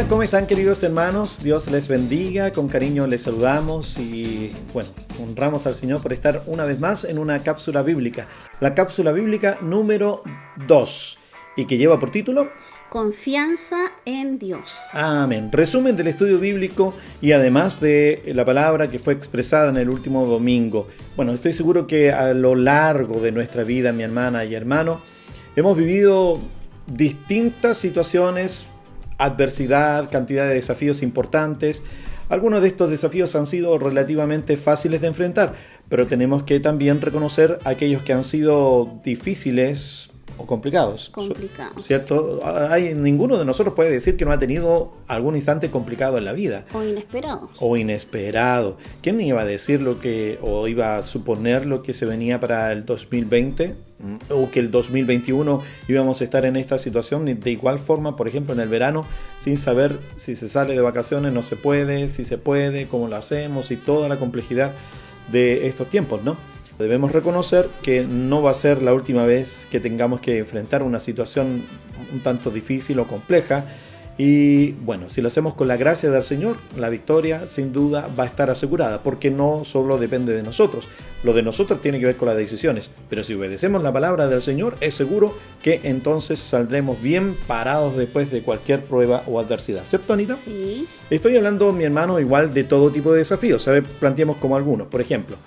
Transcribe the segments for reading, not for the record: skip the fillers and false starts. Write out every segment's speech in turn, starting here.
Hola, ¿cómo están, queridos hermanos? Dios les bendiga, con cariño les saludamos y bueno, honramos al Señor por estar una vez más en una cápsula bíblica, la cápsula bíblica número 2 y que lleva por título Confianza en Dios. Amén. Resumen del estudio bíblico y además de la palabra que fue expresada en el último domingo. Bueno, estoy seguro que a lo largo de nuestra vida, mi hermana y hermano, hemos vivido distintas situaciones, adversidad, cantidad de desafíos importantes. Algunos de estos desafíos han sido relativamente fáciles de enfrentar, pero tenemos que también reconocer aquellos que han sido difíciles o complicados. ¿Cierto? Ninguno de nosotros puede decir que no ha tenido algún instante complicado en la vida. O inesperado. ¿Quién iba a decir o iba a suponer lo que se venía para el 2020? O que el 2021 íbamos a estar en esta situación de igual forma, por ejemplo, en el verano, sin saber si se sale de vacaciones, no se puede, si se puede, cómo lo hacemos y toda la complejidad de estos tiempos, ¿no? Debemos reconocer que no va a ser la última vez que tengamos que enfrentar una situación un tanto difícil o compleja. Y bueno, si lo hacemos con la gracia del Señor, la victoria sin duda va a estar asegurada, porque no solo depende de nosotros. Lo de nosotros tiene que ver con las decisiones, pero si obedecemos la palabra del Señor, es seguro que entonces saldremos bien parados después de cualquier prueba o adversidad. ¿Cierto, Anita? Sí. Estoy hablando, mi hermano, igual de todo tipo de desafíos. Planteemos como algunos, por ejemplo,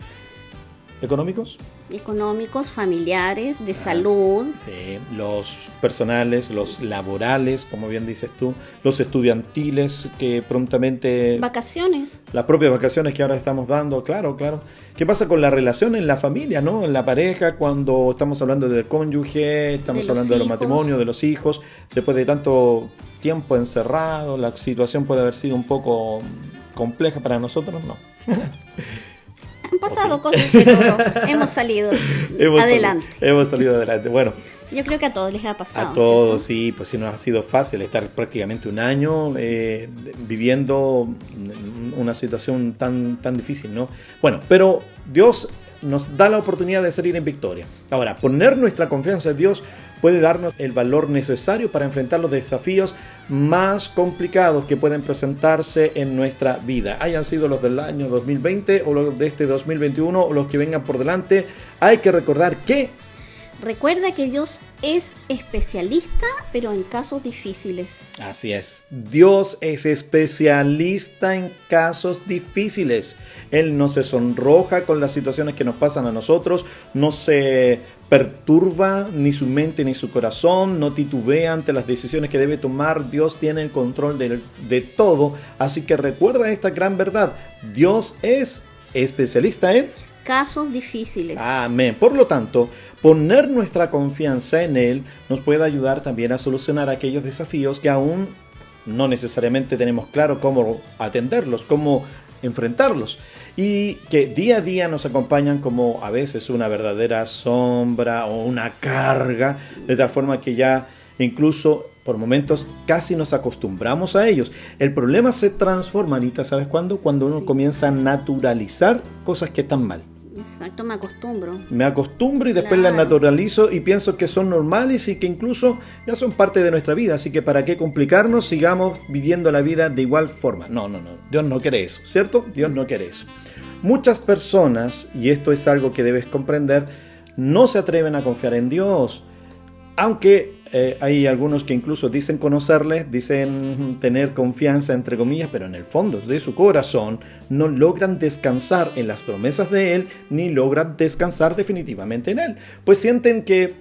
¿económicos? Económicos, familiares, de salud. Sí, los personales, los laborales, como bien dices tú, los estudiantiles que prontamente... Vacaciones. Las propias vacaciones que ahora estamos dando, claro. ¿Qué pasa con la relación en la familia, ¿no? En la pareja, cuando estamos hablando del cónyuge, estamos hablando de los matrimonios, de los hijos, después de tanto tiempo encerrado, la situación puede haber sido un poco compleja para nosotros, ¿no? Han pasado cosas, pero hemos salido adelante. Hemos salido adelante. Bueno, yo creo que a todos les ha pasado. A todos, ¿cierto? sí, pues sí, nos ha sido fácil estar prácticamente un año viviendo una situación tan difícil, ¿no? Bueno, pero Dios nos da la oportunidad de salir en victoria. Ahora, poner nuestra confianza en Dios puede darnos el valor necesario para enfrentar los desafíos más complicados que pueden presentarse en nuestra vida. Hayan sido los del año 2020 o los de este 2021 o los que vengan por delante. Hay que recordar que... Recuerda que Dios es especialista, pero en casos difíciles. Así es. Dios es especialista en casos difíciles. Él no se sonroja con las situaciones que nos pasan a nosotros, no se perturba ni su mente ni su corazón, no titubea ante las decisiones que debe tomar. Dios tiene el control de todo. Así que recuerda esta gran verdad. Dios es especialista en casos difíciles. Amén. Por lo tanto, poner nuestra confianza en Él nos puede ayudar también a solucionar aquellos desafíos que aún no necesariamente tenemos claro cómo atenderlos, cómo enfrentarlos, y que día a día nos acompañan como a veces una verdadera sombra o una carga, de tal forma que ya incluso por momentos casi nos acostumbramos a ellos. El problema se transforma, Anita, ¿sabes cuándo? Cuando uno comienza a naturalizar cosas que están mal. Exacto, me acostumbro y después las naturalizo y pienso que son normales y que incluso ya son parte de nuestra vida. Así que ¿para qué complicarnos? Sigamos viviendo la vida de igual forma. No. Dios no quiere eso, ¿cierto? Dios no quiere eso. Muchas personas, y esto es algo que debes comprender, no se atreven a confiar en Dios. Aunque hay algunos que incluso dicen conocerle, dicen tener confianza, entre comillas, pero en el fondo de su corazón no logran descansar en las promesas de Él, ni logran descansar definitivamente en Él. Pues sienten que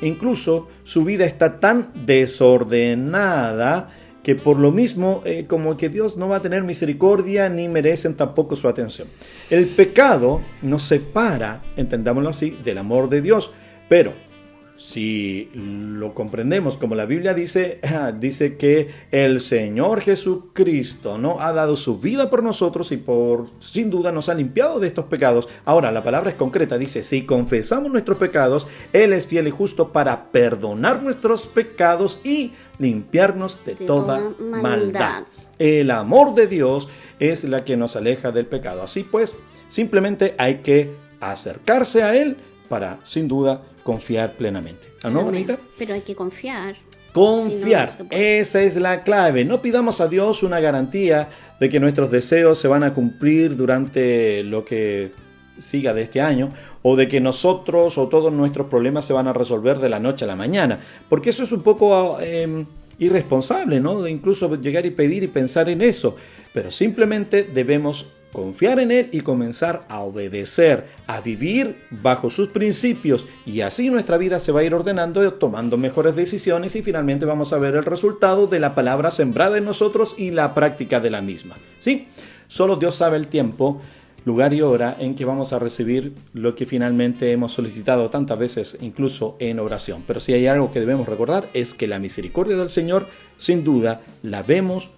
incluso su vida está tan desordenada que por lo mismo como que Dios no va a tener misericordia ni merecen tampoco su atención. El pecado nos separa, entendámoslo así, del amor de Dios, pero si lo comprendemos como la Biblia dice que el Señor Jesucristo no ha dado su vida por nosotros y sin duda nos ha limpiado de estos pecados. Ahora la palabra es concreta, dice: si confesamos nuestros pecados, Él es fiel y justo para perdonar nuestros pecados y limpiarnos de toda maldad. El amor de Dios es la que nos aleja del pecado. Así pues, simplemente hay que acercarse a Él para, sin duda, confiar plenamente. ¿No, bonita? Pero hay que confiar. Confiar, Si no, no se puede. esa es la clave. No pidamos a Dios una garantía de que nuestros deseos se van a cumplir durante lo que siga de este año, o de que nosotros o todos nuestros problemas se van a resolver de la noche a la mañana, porque eso es un poco irresponsable, ¿no? De incluso llegar y pedir y pensar en eso, pero simplemente debemos confiar en Él y comenzar a obedecer, a vivir bajo sus principios, y así nuestra vida se va a ir ordenando, tomando mejores decisiones, y finalmente vamos a ver el resultado de la palabra sembrada en nosotros y la práctica de la misma. ¿Sí? Solo Dios sabe el tiempo, lugar y hora en que vamos a recibir lo que finalmente hemos solicitado tantas veces, incluso en oración. Pero si hay algo que debemos recordar, es que la misericordia del Señor, sin duda, la vemos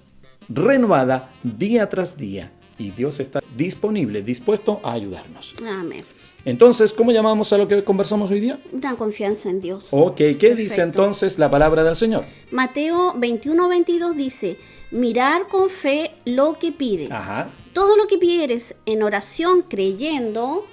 renovada día tras día, y Dios está disponible, dispuesto a ayudarnos. Amén. Entonces, ¿cómo llamamos a lo que conversamos hoy día? Una confianza en Dios. Ok, ¿qué Perfecto. dice entonces la palabra del Señor? Mateo 21:22 dice, mirar con fe lo que pides. Ajá. Todo lo que pidieres en oración creyendo,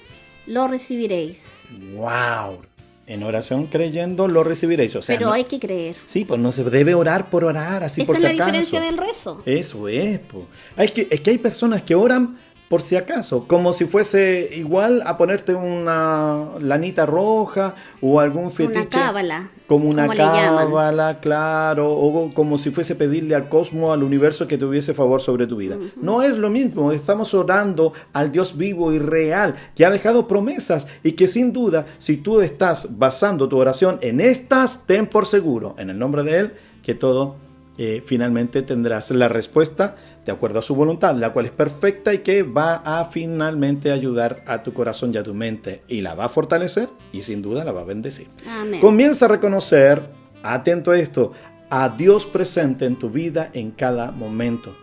lo recibiréis. ¡Wow! En oración creyendo lo recibiréis. O sea, Pero no- hay que creer. Sí, pues no se debe orar por orar, así Esa por es si la acaso. diferencia del rezo. Eso es, po. Es que hay personas que oran por si acaso, como si fuese igual a ponerte una lanita roja o algún fetiche. cábala, Como una como le llaman. cábala, claro, o como si fuese pedirle al cosmos, al universo que tuviese favor sobre tu vida. No es lo mismo, estamos orando al Dios vivo y real, que ha dejado promesas y que sin duda, si tú estás basando tu oración en estas, ten por seguro, en el nombre de Él, que todo finalmente tendrás la respuesta de acuerdo a su voluntad, la cual es perfecta y que va a finalmente ayudar a tu corazón y a tu mente, y la va a fortalecer y sin duda la va a bendecir. Amén. Comienza a reconocer, atento a esto, a Dios presente en tu vida en cada momento,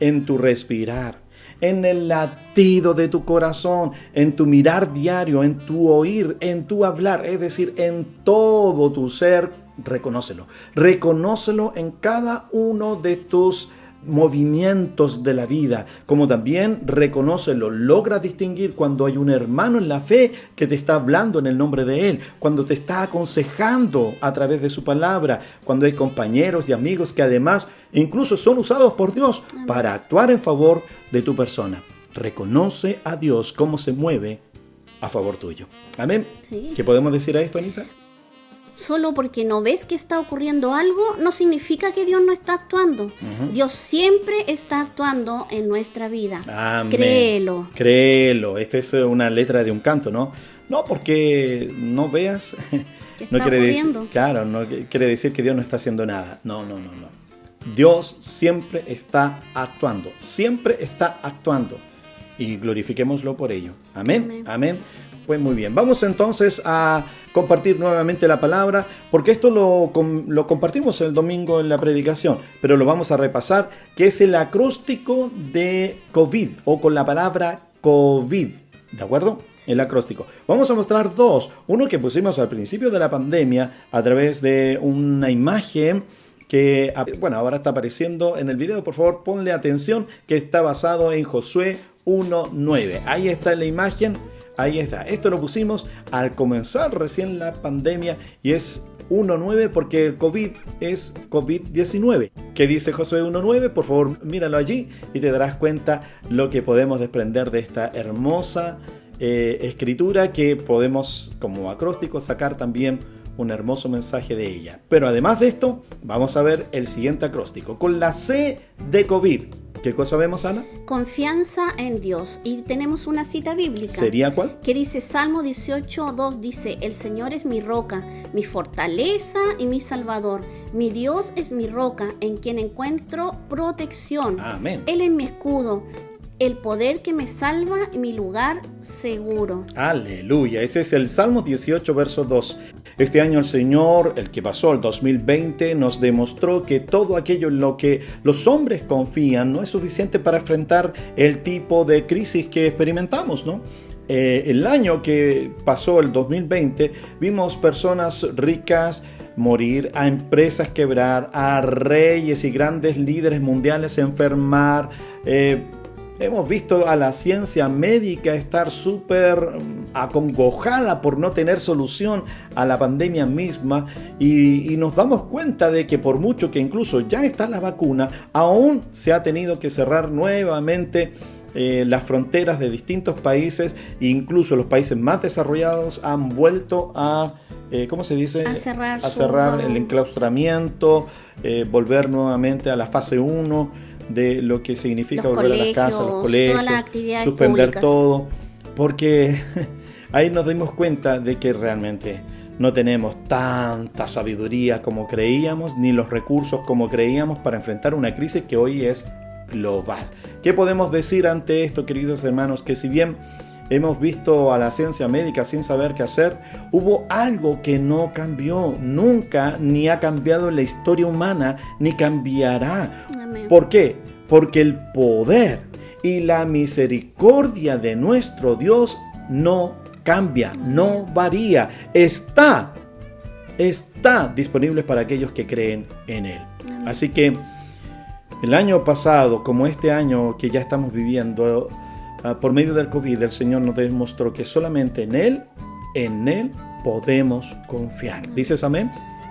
en tu respirar, en el latido de tu corazón, en tu mirar diario, en tu oír, en tu hablar, es decir, en todo tu ser. Reconócelo. Reconócelo en cada uno de tus movimientos de la vida, como también reconócelo. Logra distinguir cuando hay un hermano en la fe que te está hablando en el nombre de Él, cuando te está aconsejando a través de su palabra, cuando hay compañeros y amigos que además incluso son usados por Dios para actuar en favor de tu persona. Reconoce a Dios cómo se mueve a favor tuyo. Amén. Sí. ¿Qué podemos decir a esto, Anita? Solo porque no ves que está ocurriendo algo, no significa que Dios no está actuando. Dios siempre está actuando en nuestra vida. Amén. Créelo. Créelo. Esta es una letra de un canto, ¿no? No porque no veas. ¿Qué No está quiere decir, ocurriendo? claro, no quiere decir que Dios no está haciendo nada. No. Dios siempre está actuando. Siempre está actuando. Y glorifiquémoslo por ello. Amén. Amén. Pues muy bien. Vamos entonces a compartir nuevamente la palabra, porque esto lo compartimos el domingo en la predicación, pero lo vamos a repasar, que es el acróstico de COVID, o con la palabra COVID. ¿De acuerdo? El acróstico. Vamos a mostrar dos. Uno que pusimos al principio de la pandemia a través de una imagen que, bueno, ahora está apareciendo en el video. Por favor, ponle atención, que está basado en Josué 1:9. Ahí está la imagen. Ahí está. Esto lo pusimos al comenzar recién la pandemia y es 1:9 porque el COVID es COVID-19. ¿Qué dice Josué 1:9? Por favor, míralo allí y te darás cuenta lo que podemos desprender de esta hermosa escritura, que podemos como acróstico sacar también un hermoso mensaje de ella. Pero además de esto, vamos a ver el siguiente acróstico con la C de COVID. ¿Qué cosa vemos, Ana? Confianza en Dios. Y tenemos una cita bíblica. ¿Sería cuál? Que dice Salmo 18:2, dice, el Señor es mi roca, mi fortaleza y mi salvador. Mi Dios es mi roca, en quien encuentro protección. Amén. Él es mi escudo, el poder que me salva y mi lugar seguro. Aleluya. Ese es el Salmo 18, verso 2. Este año el Señor, el que pasó el 2020, nos demostró que todo aquello en lo que los hombres confían no es suficiente para enfrentar el tipo de crisis que experimentamos, ¿no? El año que pasó, el 2020, vimos personas ricas morir, a empresas quebrar, a reyes y grandes líderes mundiales enfermar, Hemos visto a la ciencia médica estar súper acongojada por no tener solución a la pandemia misma y nos damos cuenta de que por mucho que incluso ya está la vacuna, aún se ha tenido que cerrar nuevamente las fronteras de distintos países, incluso los países más desarrollados han vuelto a, ¿cómo se dice? A cerrar el enclaustramiento, volver nuevamente a la fase 1 de lo que significa los volver a las casas, los colegios, todas las actividades suspender públicas. todo, porque ahí nos dimos cuenta de que realmente no tenemos tanta sabiduría como creíamos, ni los recursos como creíamos para enfrentar una crisis que hoy es global. ¿Qué podemos decir ante esto, queridos hermanos? Que si bien hemos visto a la ciencia médica sin saber qué hacer, hubo algo que no cambió nunca, ni ha cambiado en la historia humana, ni cambiará. Amén. ¿Por qué? Porque el poder y la misericordia de nuestro Dios no cambia, no varía. Está disponible para aquellos que creen en Él. Amén. Así que el año pasado, como este año que ya estamos viviendo, por medio del COVID, el Señor nos demostró que solamente en Él podemos confiar. ¿Dices amén?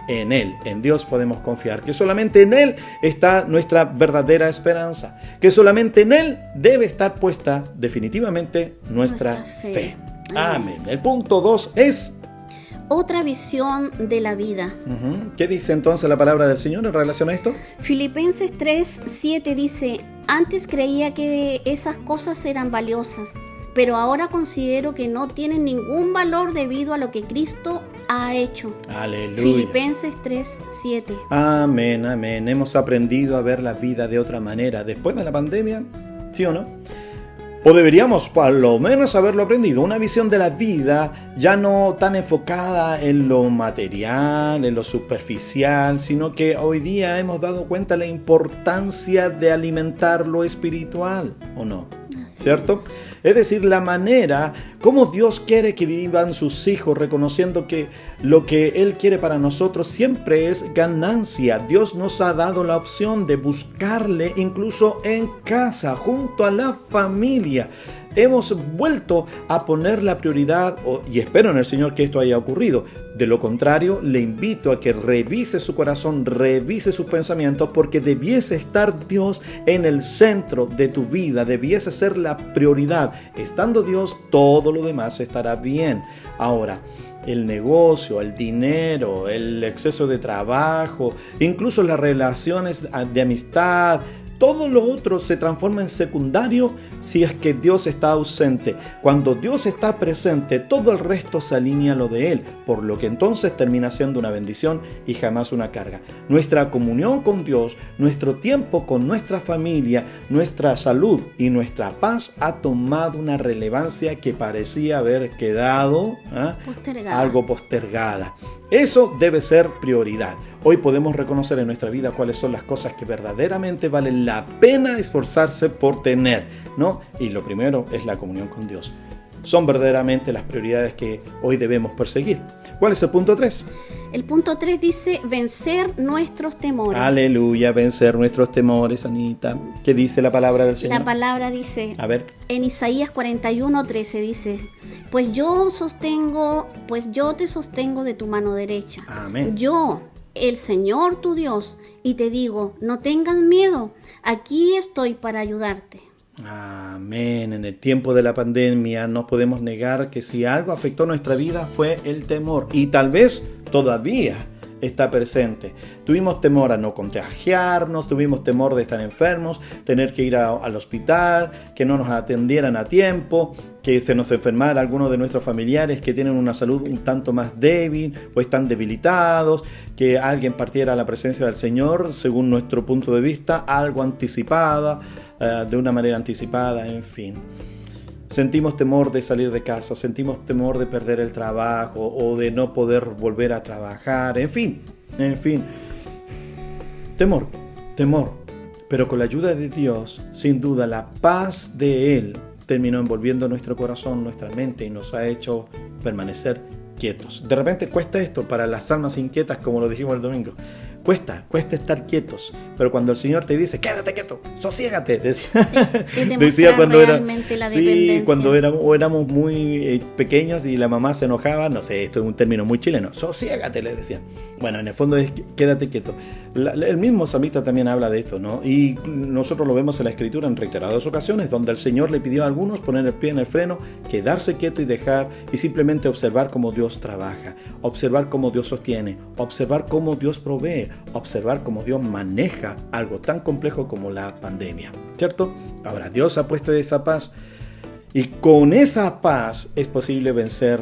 En Él, en Dios podemos confiar. Que solamente en Él está nuestra verdadera esperanza. Que solamente en Él debe estar puesta definitivamente nuestra fe. Amén. El punto 2 es... Otra visión de la vida. ¿Qué dice entonces la palabra del Señor en relación a esto? Filipenses 3:7 dice: antes creía que esas cosas eran valiosas, pero ahora considero que no tienen ningún valor debido a lo que Cristo ha hecho. Aleluya. Filipenses 3:7. Amén, amén. Hemos aprendido a ver la vida de otra manera después de la pandemia, ¿sí o no? O deberíamos por lo menos haberlo aprendido. Una visión de la vida ya no tan enfocada en lo material, en lo superficial, sino que hoy día hemos dado cuenta de la importancia de alimentar lo espiritual, ¿o no? Así ¿Cierto? Es decir, la manera como Dios quiere que vivan sus hijos, reconociendo que lo que Él quiere para nosotros siempre es ganancia. Dios nos ha dado la opción de buscarle incluso en casa, junto a la familia. Hemos vuelto a poner la prioridad, y espero en el Señor que esto haya ocurrido. De lo contrario, le invito a que revise su corazón, revise sus pensamientos, porque debiese estar Dios en el centro de tu vida, debiese ser la prioridad. Estando Dios, todo lo demás estará bien. Ahora, el negocio, el dinero, el exceso de trabajo, incluso las relaciones de amistad, todo lo otro se transforma en secundario si es que Dios está ausente. Cuando Dios está presente, todo el resto se alinea a lo de Él, por lo que entonces termina siendo una bendición y jamás una carga. Nuestra comunión con Dios, nuestro tiempo con nuestra familia, nuestra salud y nuestra paz ha tomado una relevancia que parecía haber quedado algo postergada. Eso debe ser prioridad. Hoy podemos reconocer en nuestra vida cuáles son las cosas que verdaderamente valen la pena esforzarse por tener, ¿no? Y lo primero es la comunión con Dios. Son verdaderamente las prioridades que hoy debemos perseguir. ¿Cuál es el punto 3? El punto 3 dice: vencer nuestros temores. Aleluya, vencer nuestros temores, Anita. ¿Qué dice la palabra del Señor? La palabra dice, a ver, en Isaías 41:13 dice: pues yo te sostengo de tu mano derecha. Amén. Yo, el Señor tu Dios, y te digo, no tengas miedo, aquí estoy para ayudarte. Amén. En el tiempo de la pandemia no podemos negar que si algo afectó nuestra vida fue el temor, y tal vez todavía está presente. Tuvimos temor a no contagiarnos, tuvimos temor de estar enfermos, tener que ir al hospital, que no nos atendieran a tiempo, que se nos enfermara alguno de nuestros familiares que tienen una salud un tanto más débil o están debilitados, que alguien partiera a la presencia del Señor, según nuestro punto de vista, algo anticipada, de una manera anticipada, en fin. Sentimos temor de salir de casa, sentimos temor de perder el trabajo o de no poder volver a trabajar, en fin. Temor. Pero con la ayuda de Dios, sin duda, la paz de Él terminó envolviendo nuestro corazón, nuestra mente y nos ha hecho permanecer quietos. De repente cuesta esto para las almas inquietas, como lo dijimos el domingo. Cuesta estar quietos, pero cuando el Señor te dice, quédate quieto, sosiégate, decía cuando realmente la dependencia. Sí, cuando éramos muy pequeños y la mamá se enojaba, no sé, esto es un término muy chileno, sosiégate, le decían. Bueno, en el fondo es quédate quieto. El mismo salmista también habla de esto, ¿no? Y nosotros lo vemos en la Escritura en reiteradas ocasiones, donde el Señor le pidió a algunos poner el pie en el freno, quedarse quieto y dejar, y simplemente observar cómo Dios trabaja, observar cómo Dios sostiene, observar cómo Dios provee, observar cómo Dios maneja algo tan complejo como la pandemia, ¿cierto? Ahora, Dios ha puesto esa paz y con esa paz es posible vencer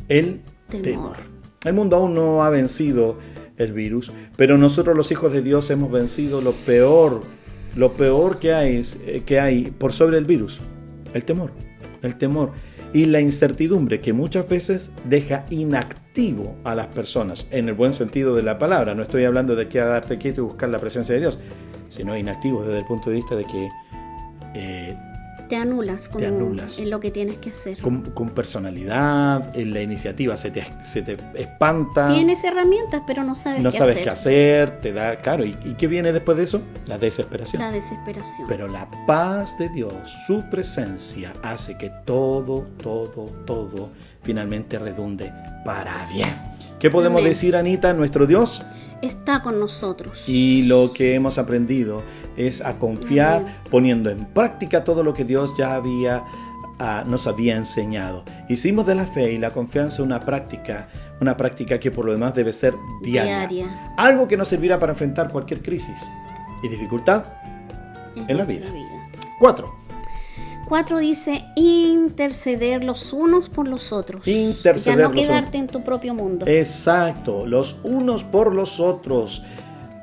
el temor. El mundo aún no ha vencido el virus, pero nosotros los hijos de Dios hemos vencido lo peor que hay por sobre el virus, el temor y la incertidumbre que muchas veces deja inactivo a las personas, en el buen sentido de la palabra. No estoy hablando de quedarte quieto y buscar la presencia de Dios, sino inactivo desde el punto de vista de que te anulas en lo que tienes que hacer. Con personalidad, en la iniciativa se te espanta. Tienes herramientas, pero no sabes qué hacer. Te da, claro, ¿y qué viene después de eso? La desesperación. Pero la paz de Dios, su presencia, hace que todo finalmente redunde para bien. ¿Qué podemos decir, Anita? Nuestro Dios está con nosotros. Y lo que hemos aprendido es a confiar, poniendo en práctica todo lo que Dios ya nos había enseñado. Hicimos de la fe y la confianza una práctica que por lo demás debe ser diaria. Algo que nos servirá para enfrentar cualquier crisis y dificultad en la vida. 4 dice interceder los unos por los otros. Ya no quedarte en tu propio mundo. Exacto, los unos por los otros.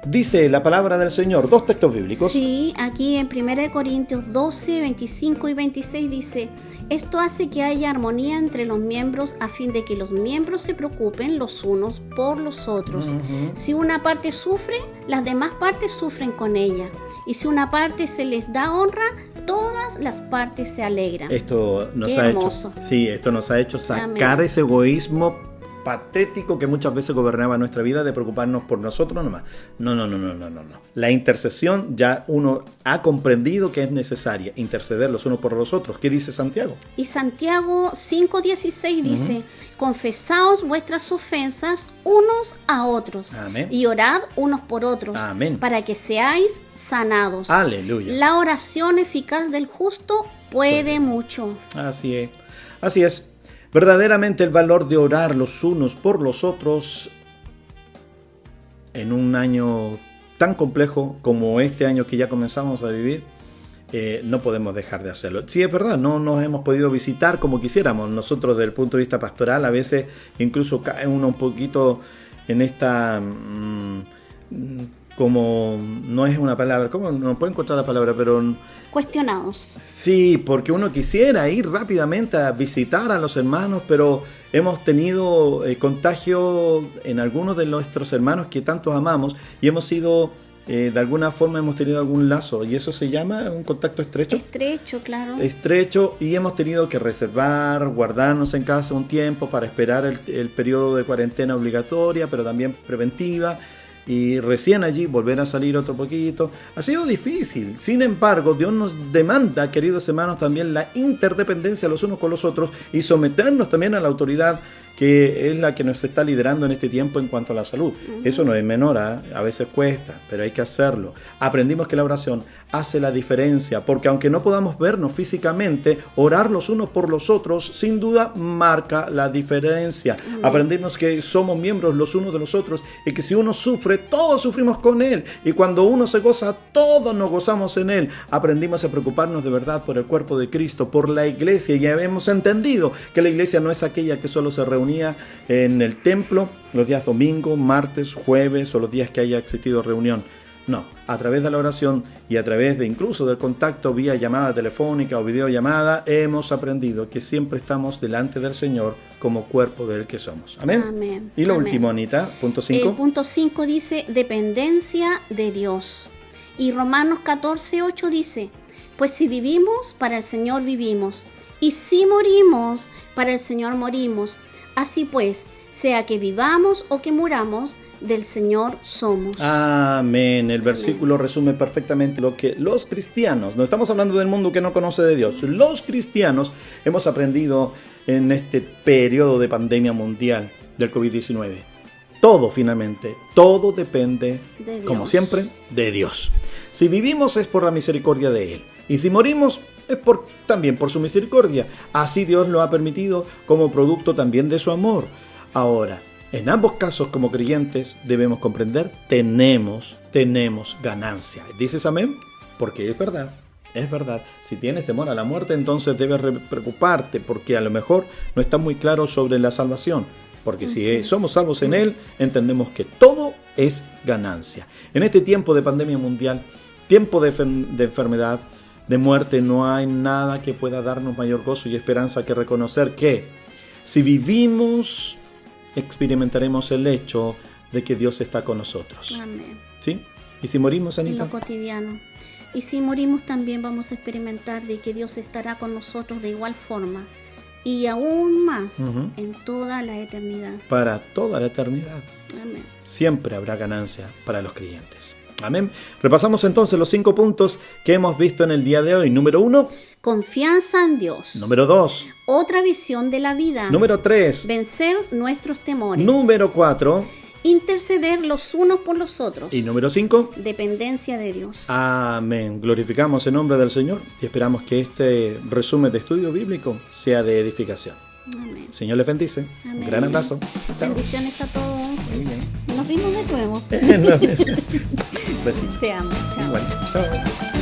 Dice la palabra del Señor, 2 textos bíblicos. Sí, aquí en 1 Corintios 12, 25 y 26 dice: esto hace que haya armonía entre los miembros a fin de que los miembros se preocupen los unos por los otros. Si una parte sufre, las demás partes sufren con ella. Y si una parte se les da honra, todas las partes se alegran. Esto nos ha hecho sacar ese egoísmo patético que muchas veces gobernaba nuestra vida, de preocuparnos por nosotros nomás. No. La intercesión ya uno ha comprendido que es necesaria, interceder los unos por los otros. ¿Qué dice Santiago? Y Santiago 5:16 dice: confesaos vuestras ofensas unos a otros. Amén. Y orad unos por otros. Amén. Para que seáis sanados. Aleluya. La oración eficaz del justo puede mucho. Así es. Verdaderamente el valor de orar los unos por los otros en un año tan complejo como este año que ya comenzamos a vivir, no podemos dejar de hacerlo. Sí, es verdad, no nos hemos podido visitar como quisiéramos. Nosotros desde el punto de vista pastoral a veces incluso cae uno un poquito en esta... como no es una palabra, ¿cómo? No puedo encontrar la palabra, pero... cuestionados. Sí, porque uno quisiera ir rápidamente a visitar a los hermanos, pero hemos tenido contagio en algunos de nuestros hermanos que tantos amamos y hemos sido, de alguna forma hemos tenido algún lazo, y eso se llama un contacto estrecho. Estrecho, claro. Estrecho, y hemos tenido que reservar, guardarnos en casa un tiempo para esperar el periodo de cuarentena obligatoria, pero también preventiva. Y recién allí volver a salir otro poquito. Ha sido difícil. Sin embargo, Dios nos demanda, queridos hermanos, también la interdependencia los unos con los otros y someternos también a la autoridad que es la que nos está liderando en este tiempo en cuanto a la salud. Eso no es menor, a veces cuesta, pero hay que hacerlo. Aprendimos que la oración hace la diferencia, porque aunque no podamos vernos físicamente, orar los unos por los otros sin duda marca la diferencia. Aprendimos que somos miembros los unos de los otros y que si uno sufre, todos sufrimos con él, y cuando uno se goza, todos nos gozamos en él. Aprendimos a preocuparnos de verdad por el cuerpo de Cristo, por la iglesia, y hemos entendido que la iglesia no es aquella que solo se reunía en el templo los días domingo, martes, jueves o los días que haya existido reunión. No, a través de la oración y a través de incluso del contacto vía llamada telefónica o videollamada, hemos aprendido que siempre estamos delante del Señor como cuerpo del que somos. Amén. Amén. Y lo último, Anita, punto 5. Punto 5 dice dependencia de Dios. Y Romanos 14:8 dice: pues si vivimos, para el Señor vivimos, y si morimos, para el Señor morimos. Así pues, sea que vivamos o que muramos, del Señor somos. Amén. El versículo resume perfectamente lo que los cristianos, no estamos hablando del mundo que no conoce de Dios, los cristianos hemos aprendido en este periodo de pandemia mundial del COVID-19. Todo finalmente, todo depende, De Dios. como siempre, de Dios. Si vivimos es por la misericordia de Él. Y si morimos es también por su misericordia. Así Dios lo ha permitido como producto también de su amor. Ahora, en ambos casos como creyentes debemos comprender, tenemos ganancia. ¿Dices amén? Porque es verdad. Es verdad, si tienes temor a la muerte, entonces debes preocuparte, porque a lo mejor no estás muy claro sobre la salvación. Porque si somos salvos en Él, entendemos que todo es ganancia. En este tiempo de pandemia mundial, tiempo de enfermedad, de muerte, no hay nada que pueda darnos mayor gozo y esperanza que reconocer que si vivimos, experimentaremos el hecho de que Dios está con nosotros. Amén. ¿Sí? ¿Y si morimos, En Anita? lo cotidiano. Y si morimos también vamos a experimentar de que Dios estará con nosotros de igual forma y aún más en toda la eternidad. Para toda la eternidad. Amén. Siempre habrá ganancia para los creyentes. Amén. Repasamos entonces los 5 puntos que hemos visto en el día de hoy. Número 1. Confianza en Dios. Número 2. Otra visión de la vida. Número 3. Vencer nuestros temores. Número 4. Interceder los unos por los otros. Y número 5. Dependencia de Dios. Amén. Glorificamos el nombre del Señor y esperamos que este resumen de estudio bíblico sea de edificación. Amén. Señor les bendice. Amén. Un gran abrazo. Chao. Bendiciones a todos. Muy bien. Nos vimos de nuevo. Besito. Te amo. Chao. Igual. Chao.